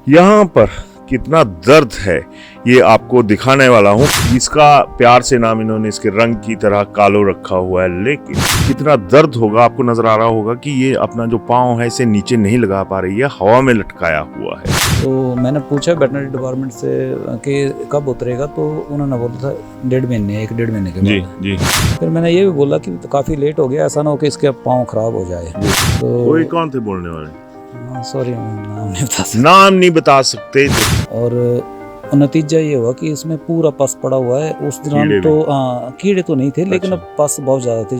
यहाँ पर कितना दर्द है ये आपको दिखाने वाला हूँ। इसका प्यार से नाम इन्होंने इसके रंग की तरह कालो रखा हुआ है, लेकिन कितना दर्द होगा आपको नजर आ रहा होगा कि ये अपना जो पाँव है इसे नीचे नहीं लगा पा रही है, हवा में लटकाया हुआ है। तो मैंने पूछा वेटरनरी डिपार्टमेंट से कि कब उतरेगा, तो उन्होंने बोला था 1.5 महीने के बाद। जी। फिर मैंने ये भी बोला कि काफ़ी लेट हो गया, ऐसा ना हो कि इसके पाँव खराब हो जाए। तो कोई कौन थे बोलने वाले? सॉरी, नाम नहीं बता सकते। और नतीजा ये हुआ कि इसमें पूरा पस पड़ा हुआ है। उस दौरान तो कीड़े तो नहीं थे, लेकिन अब पस बहुत ज्यादा थी,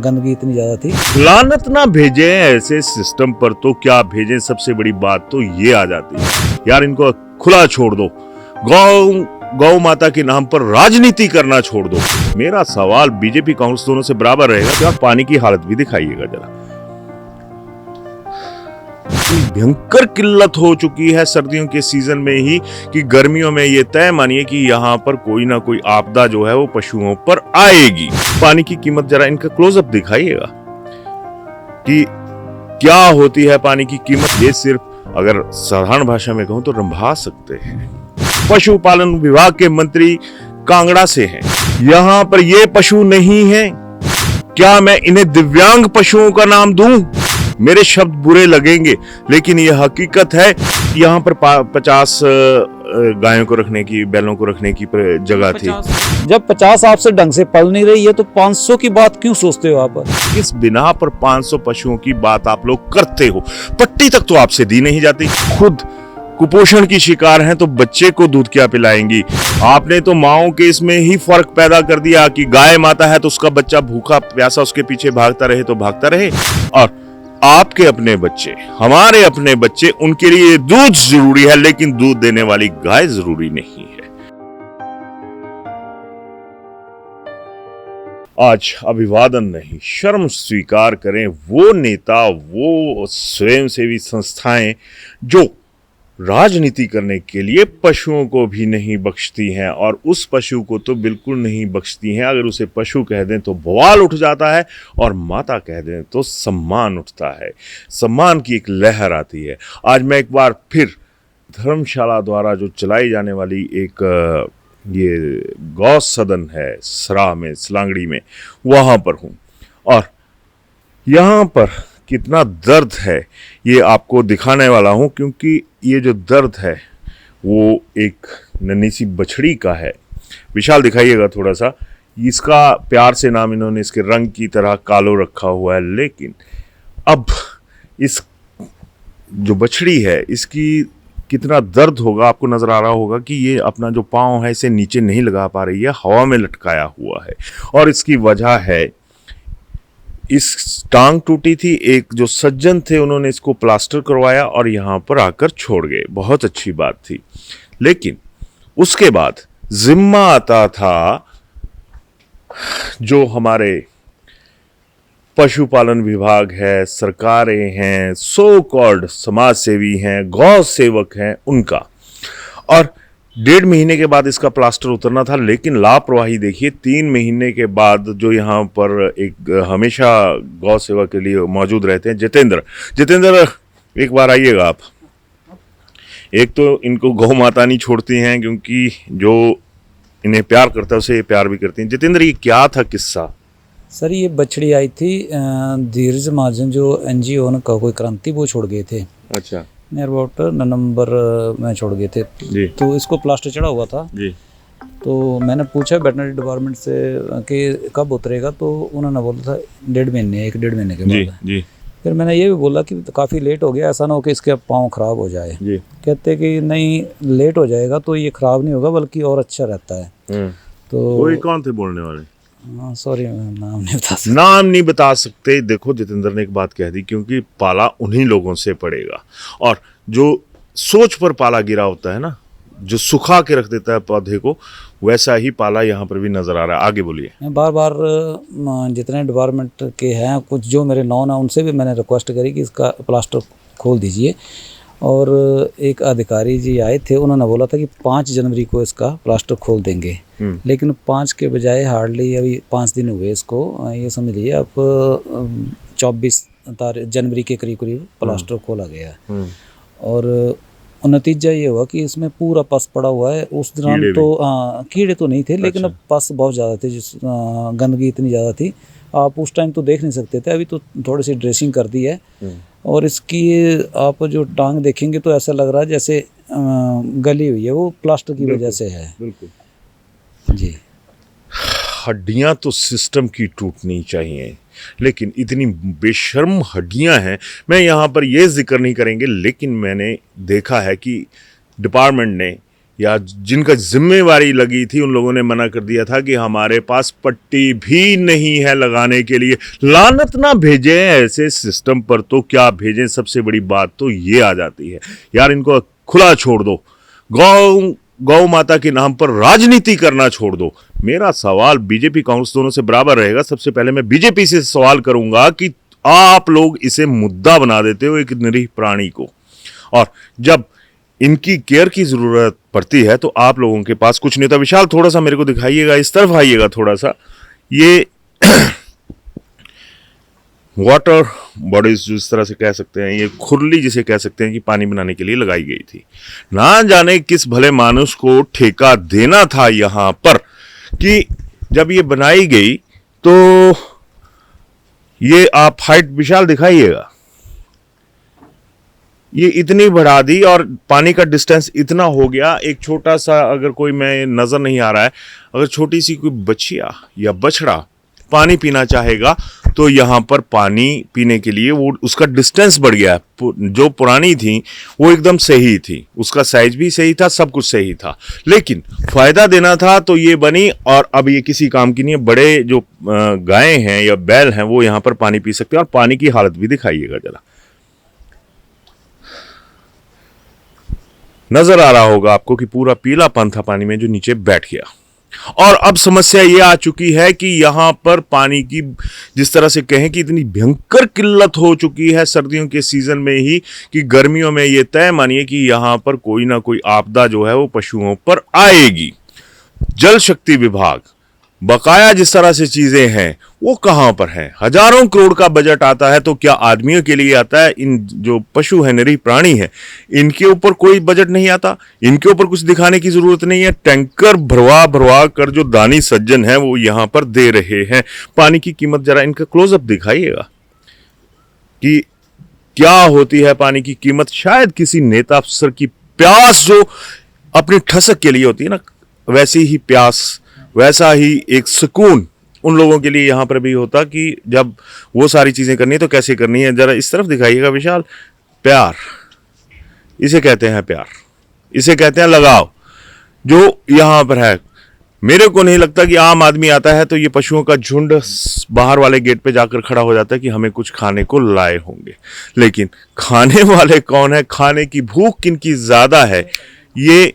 गंदगी इतनी ज्यादा थी। लानत ना भेजे ऐसे सिस्टम पर, तो क्या भेजें। सबसे बड़ी बात तो ये आ जाती है यार, इनको खुला छोड़ दो। गौ माता के नाम पर राजनीति करना छोड़ दो। मेरा सवाल बीजेपी कांग्रेस दोनों से बराबर रहेगा कि आप पानी की हालत भी दिखाइएगा जरा। भयंकर किल्लत हो चुकी है सर्दियों के सीजन में ही कि गर्मियों में ये तय मानिए कि यहाँ पर कोई ना कोई आपदा जो है वो पशुओं पर आएगी। पानी की कीमत जरा इनका क्लोजअप दिखाइएगा कि क्या होती है पानी की कीमत। ये सिर्फ अगर साधारण भाषा में कहूं तो रंभा सकते हैं। पशुपालन विभाग के मंत्री कांगड़ा से हैं, यहाँ पर ये पशु नहीं है। क्या मैं इन्हें दिव्यांग पशुओं का नाम दूं? मेरे शब्द बुरे लगेंगे, लेकिन यह हकीकत है कि यहाँ पर 50 गायों को रखने की, बैलों को रखने की जगह थी। जब 50 आपसे ढंग से पल नहीं रही है तो 500 की बात क्यों सोचते हो आप? किस बिना पर 500 पशुओं की बात आप लोग करते हो? पट्टी तक तो आपसे दी नहीं जाती। खुद कुपोषण की शिकार हैं तो बच्चे को दूध क्या पिलाएंगी? आपने तो माओ के इसमें ही फर्क पैदा कर दिया कि गाय माता है तो उसका बच्चा भूखा प्यासा उसके पीछे भागता रहे तो भागता रहे, और आपके अपने बच्चे, हमारे अपने बच्चे, उनके लिए दूध जरूरी है, लेकिन दूध देने वाली गाय जरूरी नहीं है। आज अभिवादन नहीं, शर्म स्वीकार करें वो नेता, वो स्वयंसेवी संस्थाएं जो राजनीति करने के लिए पशुओं को भी नहीं बख्शती हैं, और उस पशु को तो बिल्कुल नहीं बख्शती हैं। अगर उसे पशु कह दें तो बवाल उठ जाता है, और माता कह दें तो सम्मान उठता है, सम्मान की एक लहर आती है। आज मैं एक बार फिर धर्मशाला द्वारा जो चलाई जाने वाली एक ये गौ सदन है सराह में, सलांगड़ी में, वहाँ पर हूँ, और यहाँ पर कितना दर्द है ये आपको दिखाने वाला हूँ, क्योंकि ये जो दर्द है वो एक नन्ही सी बछड़ी का है। विशाल दिखाइएगा थोड़ा सा। इसका प्यार से नाम इन्होंने इसके रंग की तरह कालो रखा हुआ है, लेकिन अब इस जो बछड़ी है इसकी कितना दर्द होगा आपको नजर आ रहा होगा कि ये अपना जो पाँव है इसे नीचे नहीं लगा पा रही है, हवा में लटकाया हुआ है। और इसकी वजह है, इस टांग टूटी थी, एक जो सज्जन थे उन्होंने इसको प्लास्टर करवाया और यहाँ पर आकर छोड़ गए। बहुत अच्छी बात थी, लेकिन उसके बाद जिम्मा आता था जो हमारे पशुपालन विभाग है, सरकारें हैं, सो कॉल्ड समाज सेवी हैं, गौ सेवक हैं, उनका। और 1.5 महीने के बाद इसका प्लास्टर उतरना था, लेकिन लापरवाही देखिए। 3 महीने के बाद जो यहाँ पर एक हमेशा गौ सेवा के लिए मौजूद रहते हैं, जितेंद्र एक बार आइएगा आप। एक तो इनको गौ माता नहीं छोड़ती हैं, क्योंकि जो इन्हें प्यार करता है उसे ये प्यार भी करती हैं। जितेंद्र, ये क्या था किस्सा? सर, ये बछड़ी आई थी, धीरज महाजन जो NGO का कोई क्रांति वो छोड़ गए थे। अच्छा। नियर अबाउट नवंबर में छोड़ गए थे जी। तो इसको प्लास्टर चढ़ा हुआ था जी। तो मैंने पूछा वेटरनरी डिपार्टमेंट से कि कब उतरेगा, तो उन्होंने बोला था 1.5 महीने के बाद जी। फिर मैंने ये भी बोला कि काफ़ी लेट हो गया, ऐसा ना हो कि इसके पाँव खराब हो जाए जी। कहते कि नहीं, लेट हो जाएगा तो ये खराब नहीं होगा, बल्कि और अच्छा रहता है। तो कोई कौन थे बोलने वाले? सॉरी, नाम नहीं बता सकते। देखो, जितेंद्र ने एक बात कह दी, क्योंकि पाला उन्हीं लोगों से पड़ेगा, और जो सोच पर पाला गिरा होता है ना, जो सुखा के रख देता है पौधे को, वैसा ही पाला यहाँ पर भी नजर आ रहा है। आगे बोलिए। मैं बार बार जितने डिपार्टमेंट के हैं, कुछ जो मेरे नॉन है, उनसे भी मैंने रिक्वेस्ट करी कि इसका प्लास्टर खोल दीजिए, और एक अधिकारी जी आए थे, उन्होंने बोला था कि 5 जनवरी को इसका प्लास्टर खोल देंगे, लेकिन 5 के बजाय हार्डली अभी 5 दिन हुए इसको। ये समझ लीजिए अब 24 जनवरी के करीब प्लास्टर खोला गया है। और नतीजा ये हुआ कि इसमें पूरा पस पड़ा हुआ है। उस दौरान तो कीड़े तो नहीं थे, लेकिन अब पस बहुत ज़्यादा थे, जिस गंदगी इतनी ज़्यादा थी, आप उस टाइम तो देख नहीं सकते थे। अभी तो थोड़ी सी ड्रेसिंग कर दी है, और इसकी आप जो टांग देखेंगे तो ऐसा लग रहा है जैसे गली हुई है, वो प्लास्टर की वजह से है। बिल्कुल जी। हड्डियां तो सिस्टम की टूटनी चाहिए, लेकिन इतनी बेशर्म हड्डियां हैं। मैं यहाँ पर ये जिक्र नहीं करेंगे, लेकिन मैंने देखा है कि डिपार्टमेंट ने या जिनका जिम्मेवारी लगी थी उन लोगों ने मना कर दिया था कि हमारे पास पट्टी भी नहीं है लगाने के लिए। लानत ना भेजें ऐसे सिस्टम पर तो क्या भेजें। सबसे बड़ी बात तो ये आ जाती है यार, इनको खुला छोड़ दो, गौ माता के नाम पर राजनीति करना छोड़ दो। मेरा सवाल बीजेपी कांग्रेस दोनों से बराबर रहेगा। सबसे पहले मैं बीजेपी से सवाल करूंगा कि आप लोग इसे मुद्दा बना देते हो एक निरीह प्राणी को, और जब इनकी केयर की जरूरत पड़ती है तो आप लोगों के पास कुछ नहीं होता। विशाल थोड़ा सा मेरे को दिखाइएगा, इस तरफ आइएगा थोड़ा सा। ये वाटर बॉडीज जो इस तरह से कह सकते हैं, ये खुरली जिसे कह सकते हैं कि पानी बनाने के लिए लगाई गई थी। ना जाने किस भले मानुष को ठेका देना था यहां पर कि जब ये बनाई गई तो ये आप हाइट विशाल दिखाइएगा, ये इतनी बढ़ा दी और पानी का डिस्टेंस इतना हो गया। एक छोटा सा, अगर कोई मैं नजर नहीं आ रहा है, अगर छोटी सी कोई बछिया या बछड़ा पानी पीना चाहेगा तो यहाँ पर पानी पीने के लिए वो उसका डिस्टेंस बढ़ गया। जो पुरानी थी वो एकदम सही थी, उसका साइज भी सही था, सब कुछ सही था, लेकिन फायदा देना था तो ये बनी, और अब ये किसी काम की नहीं है। बड़े जो गायें हैं या बैल हैं वो यहाँ पर पानी पी सकते हैं। और पानी की हालत भी दिखाइएगा जरा, नजर आ रहा होगा आपको कि पूरा पीलापन था पानी में जो नीचे बैठ गया। और अब समस्या ये आ चुकी है कि यहां पर पानी की जिस तरह से कहें कि इतनी भयंकर किल्लत हो चुकी है सर्दियों के सीजन में ही, कि गर्मियों में ये तय मानिए कि यहां पर कोई ना कोई आपदा जो है वो पशुओं पर आएगी। जल शक्ति विभाग बकाया जिस तरह से चीजें हैं वो कहां पर हैं। हजारों करोड़ का बजट आता है तो क्या आदमियों के लिए आता है? इन जो पशु है, निरीह प्राणी है, इनके ऊपर कोई बजट नहीं आता, इनके ऊपर कुछ दिखाने की जरूरत नहीं है। टैंकर भरवा भरवा कर जो दानी सज्जन है वो यहां पर दे रहे हैं। पानी की कीमत जरा इनका क्लोजअप दिखाइएगा कि क्या होती है पानी की कीमत। शायद किसी नेता अफसर की प्यास जो अपनी ठसक के लिए होती है ना, वैसी ही प्यास, वैसा ही एक सुकून उन लोगों के लिए यहां पर भी होता कि जब वो सारी चीजें करनी है तो कैसे करनी है। जरा इस तरफ दिखाइएगा विशाल। प्यार, इसे कहते हैं प्यार, इसे कहते हैं लगाव, जो यहां पर है। मेरे को नहीं लगता कि आम आदमी आता है तो ये पशुओं का झुंड बाहर वाले गेट पे जाकर खड़ा हो जाता है कि हमें कुछ खाने को लाए होंगे। लेकिन खाने वाले कौन है, खाने की भूख किनकी ज्यादा है, ये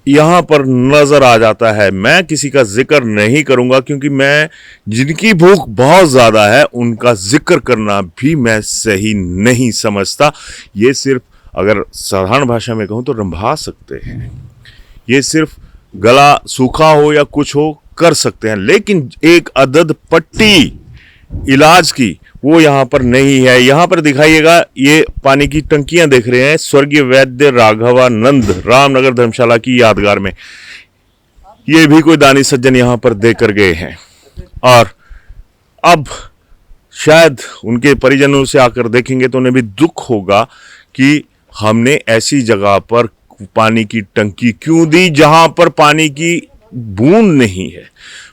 यहां पर नजर आ जाता है। मैं किसी का जिक्र नहीं करूंगा क्योंकि मैं जिनकी भूख बहुत ज्यादा है उनका जिक्र करना भी मैं सही नहीं समझता। ये सिर्फ, अगर साधारण भाषा में कहूं तो रंभा सकते हैं, ये सिर्फ गला सूखा हो या कुछ हो कर सकते हैं, लेकिन एक अदद पट्टी इलाज की वो यहां पर नहीं है। यहां पर दिखाइएगा, ये पानी की टंकियां देख रहे हैं, स्वर्गीय वैद्य राघवानंद रामनगर धर्मशाला की यादगार में। ये भी कोई दानी सज्जन यहां पर देकर गए हैं, और अब शायद उनके परिजनों से आकर देखेंगे तो उन्हें भी दुख होगा कि हमने ऐसी जगह पर पानी की टंकी क्यों दी जहां पर पानी की बूंद नहीं है,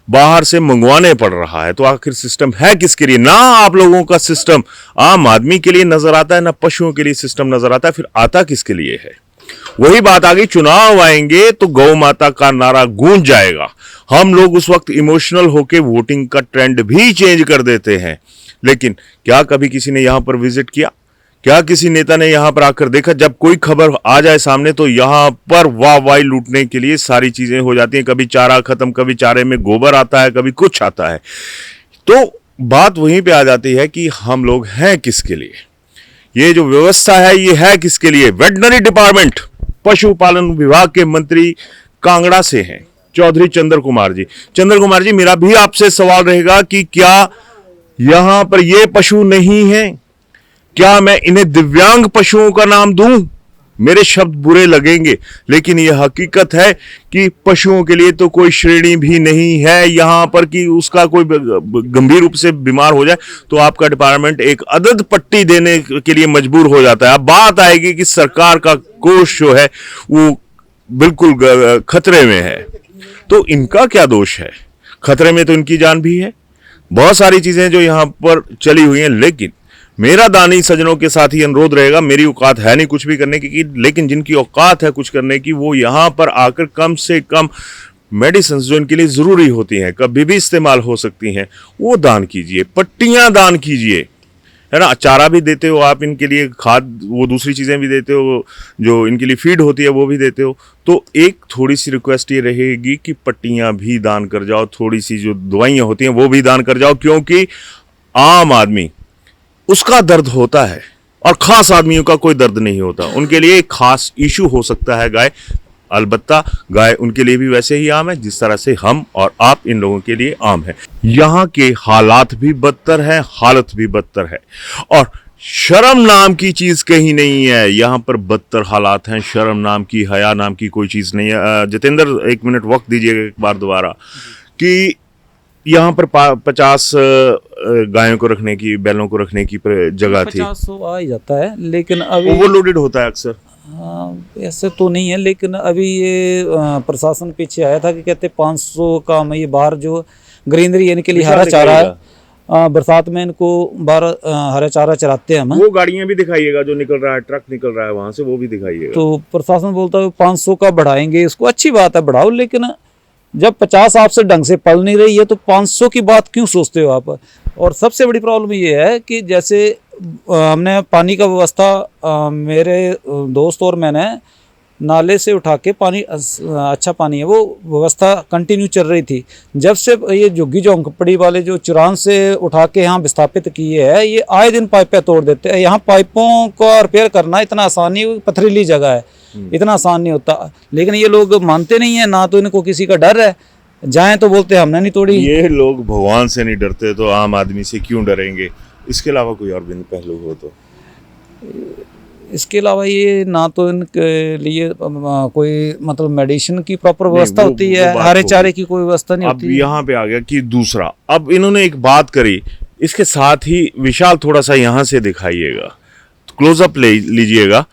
बाहर से मंगवाने पड़ रहा है। तो आखिर सिस्टम है किसके लिए? ना आप लोगों का सिस्टम आम आदमी के लिए नजर आता है, ना पशुओं के लिए सिस्टम नजर आता है, फिर आता किसके लिए है? वही बात आ गई, चुनाव आएंगे तो गौ माता का नारा गूंज जाएगा। हम लोग उस वक्त इमोशनल होकर वोटिंग का ट्रेंड भी चेंज कर देते हैं। लेकिन क्या कभी किसी ने यहां पर विजिट किया? क्या किसी नेता ने यहां पर आकर देखा? जब कोई खबर आ जाए सामने तो यहां पर वाहवाही लूटने के लिए सारी चीजें हो जाती हैं। कभी चारा खत्म, कभी चारे में गोबर आता है, कभी कुछ आता है। तो बात वहीं पे आ जाती है कि हम लोग हैं किसके लिए? ये जो व्यवस्था है ये है किसके लिए? वेटनरी डिपार्टमेंट, पशुपालन विभाग के मंत्री कांगड़ा से हैं चौधरी चंद्र कुमार जी। चंद्र कुमार जी, मेरा भी आपसे सवाल रहेगा कि क्या यहां पर ये पशु नहीं है? क्या मैं इन्हें दिव्यांग पशुओं का नाम दूं? मेरे शब्द बुरे लगेंगे, लेकिन यह हकीकत है कि पशुओं के लिए तो कोई श्रेणी भी नहीं है यहाँ पर कि उसका कोई गंभीर रूप से बीमार हो जाए तो आपका डिपार्टमेंट एक अदद पट्टी देने के लिए मजबूर हो जाता है। अब बात आएगी कि सरकार का कोष जो है वो बिल्कुल खतरे में है, तो इनका क्या दोष है? खतरे में तो इनकी जान भी है। बहुत सारी चीजें जो यहाँ पर चली हुई हैं, लेकिन मेरा दानी सज्जनों के साथ ही अनुरोध रहेगा, मेरी औकात है नहीं कुछ भी करने की, लेकिन जिनकी औकात है कुछ करने की, वो यहाँ पर आकर कम से कम मेडिसिन जो इनके लिए ज़रूरी होती हैं, कभी भी इस्तेमाल हो सकती हैं, वो दान कीजिए, पट्टियाँ दान कीजिए, है ना। चारा भी देते हो आप इनके लिए, खाद वो दूसरी चीज़ें भी देते हो, जो इनके लिए फीड होती है वो भी देते हो। तो एक थोड़ी सी रिक्वेस्ट ये रहेगी कि पट्टियाँ भी दान कर जाओ, थोड़ी सी जो दवाइयाँ होती हैं वो भी दान कर जाओ, क्योंकि आम आदमी उसका दर्द होता है और खास आदमियों का कोई दर्द नहीं होता। उनके लिए एक खास इशू हो सकता है गाय, अलबत्ता गाय उनके लिए भी वैसे ही आम है जिस तरह से हम और आप इन लोगों के लिए आम है। यहाँ के हालात भी बदतर है, हालत भी बदतर है, और शर्म नाम की चीज कहीं नहीं है। यहाँ पर बदतर हालात हैं, शर्म नाम की, हया नाम की कोई चीज नहीं है। जितेंद्र, 1 मिनट वक्त दीजिएगा एक बार दोबारा, कि यहाँ पर 50 गायों को रखने की, बैलों को रखने की जगह थी। 50 आ ही जाता है, लेकिन अभी ओवरलोडेड होता है अक्सर। ऐसे तो नहीं है, लेकिन अभी ये प्रशासन पीछे आया था कि कहते 500 का ये बाहर जो ग्रीनरी इनके लिए हरा चारा है, बरसात में इनको बाहर हरा चारा चराते हैं हम। वो गाड़ियां भी दिखाइएगा जो निकल रहा है, ट्रक निकल रहा है वहां से, वो भी दिखाइएगा। तो प्रशासन बोलता है 500 का बढ़ाएंगे इसको, अच्छी बात है बढ़ाओ, लेकिन जब 50 आपसे ढंग से पल नहीं रही है तो 500 की बात क्यों सोचते हो आप? और सबसे बड़ी प्रॉब्लम ये है कि जैसे हमने पानी का व्यवस्था, मेरे दोस्त और मैंने नाले से उठा के पानी, अच्छा पानी है, वो व्यवस्था कंटिन्यू चल रही थी। जब से ये झुग्गी झोंपड़ी वाले जो चुरान से उठा के यहाँ विस्थापित किए है, ये आए दिन पाइपें तोड़ देते हैं। यहाँ पाइपों का रिपेयर करना इतना आसान नहीं, पथरीली जगह है, इतना आसान नहीं होता, लेकिन ये लोग मानते नहीं है ना, तो इनको किसी का डर है, जाएं तो बोलते हमने नहीं तोड़ी। ये लोग भगवान से नहीं डरते तो आम आदमी से क्यों डरेंगे? इसके अलावा कोई और भी पहलू हो तो? इसके अलावा ये ना तो इनके लिए कोई मतलब मेडिसिन की प्रॉपर व्यवस्था होती है, हरे चारे की कोई व्यवस्था नहीं होती। अब यहाँ पे आ गया कि दूसरा, अब इन्होंने एक बात करी, इसके साथ ही विशाल थोड़ा सा यहाँ से दिखाइएगा, क्लोजअप ले लीजिएगा,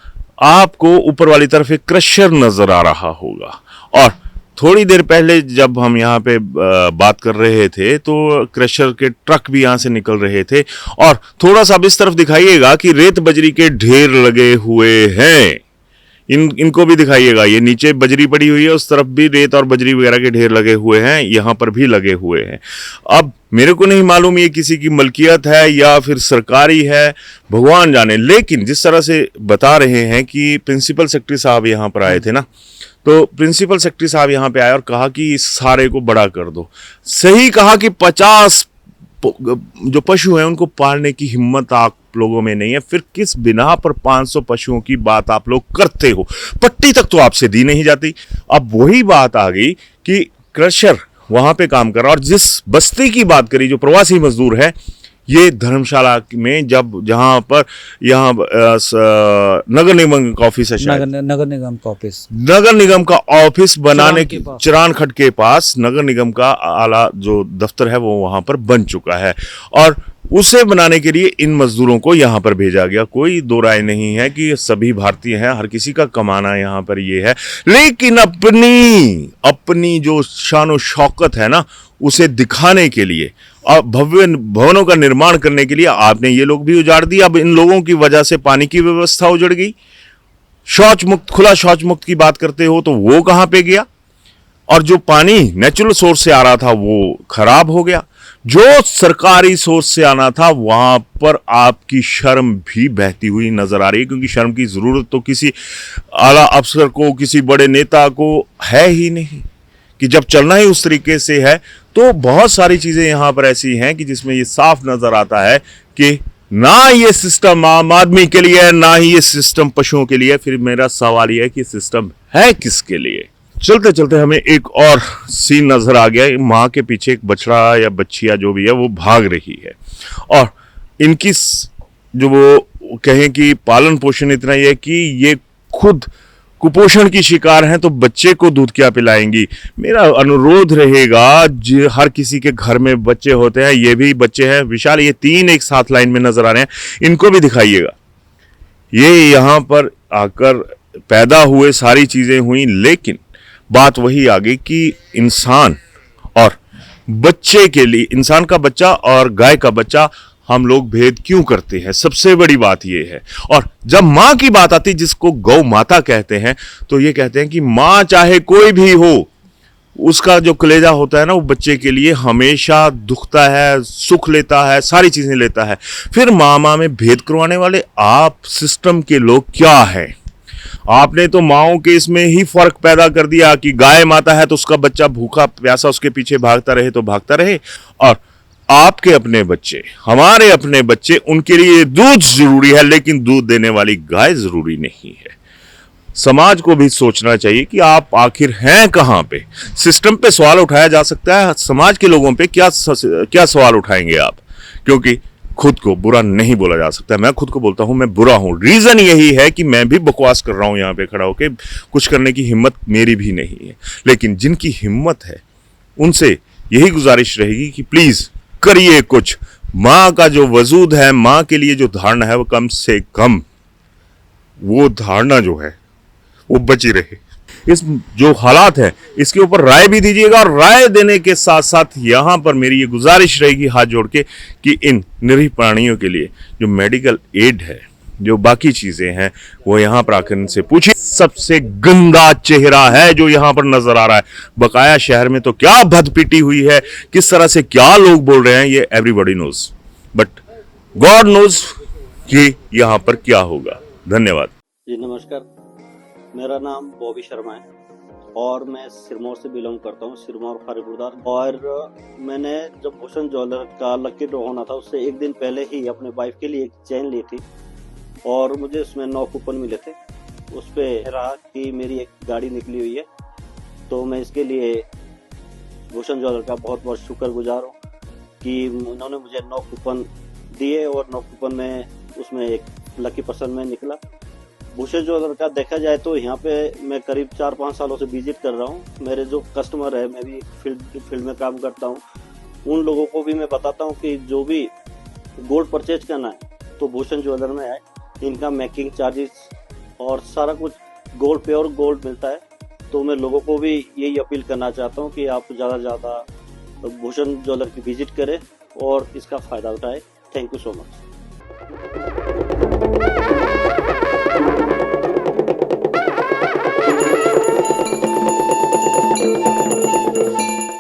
आपको ऊपर वाली तरफ एक क्रशर नजर आ रहा होगा। और थोड़ी देर पहले जब हम यहाँ पे बात कर रहे थे तो क्रशर के ट्रक भी यहाँ से निकल रहे थे। और थोड़ा सा अब इस तरफ दिखाइएगा कि रेत बजरी के ढेर लगे हुए हैं, इनको भी दिखाइएगा। ये नीचे बजरी पड़ी हुई है, उस तरफ भी रेत और बजरी वगैरह के ढेर लगे हुए हैं, यहाँ पर भी लगे हुए हैं। अब मेरे को नहीं मालूम ये किसी की मलकियत है या फिर सरकारी है, भगवान जाने, लेकिन जिस तरह से बता रहे हैं कि प्रिंसिपल सेक्रेटरी साहब यहाँ पर आए थे ना, तो प्रिंसिपल सेक्रेटरी साहब यहाँ पे आए और कहा कि इस सारे को बड़ा कर दो। सही कहा कि 50 जो पशु हैं उनको पालने की हिम्मत आप लोगों में नहीं है, फिर किस बिना पर 500 पशुओं की बात आप लोग करते हो? पट्टी तक तो आपसे दी नहीं जाती। अब वही बात आ गई कि क्रशर वहां पे काम कर रहा, और जिस बस्ती की बात करी जो प्रवासी मजदूर है, ये धर्मशाला में जहां पर यहाँ नगर निगम का ऑफिस है, शायद नगर निगम का ऑफिस, नगर निगम का ऑफिस बनाने की चिरान खट के पास नगर निगम का आला जो दफ्तर है वो वहां पर बन चुका है, और उसे बनाने के लिए इन मजदूरों को यहाँ पर भेजा गया। कोई दो राय नहीं है कि सभी भारतीय हैं, हर किसी का कमाना यहाँ पर ये है, लेकिन अपनी जो शान शौकत है ना, उसे दिखाने के लिए और भव्य भवनों का निर्माण करने के लिए आपने ये लोग भी उजाड़ दिया। अब इन लोगों की वजह से पानी की व्यवस्था उजड़ गई। शौच मुक्त, खुला शौच मुक्त की बात करते हो तो वो कहां पे गया? और जो पानी नेचुरल सोर्स से आ रहा था वो खराब हो गया। जो सरकारी सोर्स से आना था वहां पर आपकी शर्म भी बहती हुई नजर आ रही है, क्योंकि शर्म की जरूरत तो किसी आला अफसर को, किसी बड़े नेता को है ही नहीं, कि जब चलना ही उस तरीके से है। तो बहुत सारी चीजें यहां पर ऐसी हैं कि जिसमें ये साफ नजर आता है कि ना ये सिस्टम आम आदमी के लिए है, ना ही ये सिस्टम पशुओं के लिए। फिर मेरा सवाल यह है कि सिस्टम है किसके लिए? चलते चलते हमें एक और सीन नजर आ गया। माँ के पीछे एक बछड़ा या बच्चिया जो भी है वो भाग रही है, और इनकी जो वो कहें कि पालन पोषण इतना ही है कि ये खुद कुपोषण की शिकार हैं तो बच्चे को दूध क्या पिलाएंगी। मेरा अनुरोध रहेगा, हर किसी के घर में बच्चे होते हैं, ये भी बच्चे हैं। विशाल, ये 3 एक साथ लाइन में नजर आ रहे हैं, इनको भी दिखाइएगा। ये यहाँ पर आकर पैदा हुए, सारी चीजें हुई, लेकिन बात वही आ गई कि इंसान और बच्चे के लिए, इंसान का बच्चा और गाय का बच्चा, हम लोग भेद क्यों करते हैं। सबसे बड़ी बात यह है। और जब मां की बात आती, जिसको गौ माता कहते हैं, तो ये कहते हैं कि मां चाहे कोई भी हो, उसका जो कलेजा होता है ना, वो बच्चे के लिए हमेशा दुखता है, सुख लेता है, सारी चीजें लेता है। फिर मां में भेद करवाने वाले आप सिस्टम के लोग क्या है। आपने तो माओ के इसमें ही फर्क पैदा कर दिया कि गाय माता है तो उसका बच्चा भूखा प्यासा उसके पीछे भागता रहे तो भागता रहे, और आपके अपने बच्चे, हमारे अपने बच्चे, उनके लिए दूध जरूरी है, लेकिन दूध देने वाली गाय जरूरी नहीं है। समाज को भी सोचना चाहिए कि आप आखिर हैं कहां पे। सिस्टम पे सवाल उठाया जा सकता है, समाज के लोगों पे क्या सवाल उठाएंगे आप, क्योंकि खुद को बुरा नहीं बोला जा सकता। मैं खुद को बोलता हूं मैं बुरा हूं, रीजन यही है कि मैं भी बकवास कर रहा हूं यहां पे खड़ा होकर, कुछ करने की हिम्मत मेरी भी नहीं है। लेकिन जिनकी हिम्मत है उनसे यही गुजारिश रहेगी कि प्लीज करिए कुछ। मां का जो वजूद है, मां के लिए जो धारणा है, वो कम से कम वो धारणा जो है वो बची रहे। इस जो हालात है इसके ऊपर राय भी दीजिएगा, और राय देने के साथ साथ यहां पर मेरी ये गुजारिश रहेगी हाथ जोड़ के कि इन निरीह प्राणियों के लिए जो मेडिकल एड है, जो बाकी चीजें हैं, वो यहां पर आकर इनसे पूछिए। सबसे गंदा चेहरा है जो यहां पर नजर आ रहा है। बकाया शहर में तो क्या भदपिटी हुई है, किस तरह से क्या लोग बोल रहे हैं, ये everybody knows, but God knows कि यहां पर क्या होगा। धन्यवाद जी। नमस्कार, मेरा नाम बॉबी शर्मा है और मैं सिरमौर से बिलोंग करता हूँ, सिरमौर फारिपुरदार। और मैंने जब भूषण ज्वेलर का लकी ड्रॉ होना था, उससे एक दिन पहले ही अपने वाइफ के लिए एक चेन ली थी और मुझे उसमें 9 कूपन मिले थे। उस पर रहा कि मेरी एक गाड़ी निकली हुई है, तो मैं इसके लिए भूषण ज्वेलर का बहुत बहुत शुक्रगुजार हूँ कि उन्होंने मुझे 9 कूपन दिए और 9 कूपन में उसमें एक लकी पर्सन में निकला। भूषण ज्वेलर का देखा जाए तो यहाँ पे मैं करीब 4-5 सालों से विजिट कर रहा हूँ। मेरे जो कस्टमर है, मैं भी फील्ड में काम करता हूँ, उन लोगों को भी मैं बताता हूँ कि जो भी गोल्ड परचेज करना है तो भूषण ज्वेलर में आए। इनका मेकिंग चार्जेस और सारा कुछ गोल्ड, प्योर गोल्ड मिलता है। तो मैं लोगों को भी यही अपील करना चाहता हूँ कि आप ज़्यादा से ज़्यादा भूषण ज्वेलर की विजिट करें और इसका फ़ायदा उठाएं। Thank you so much.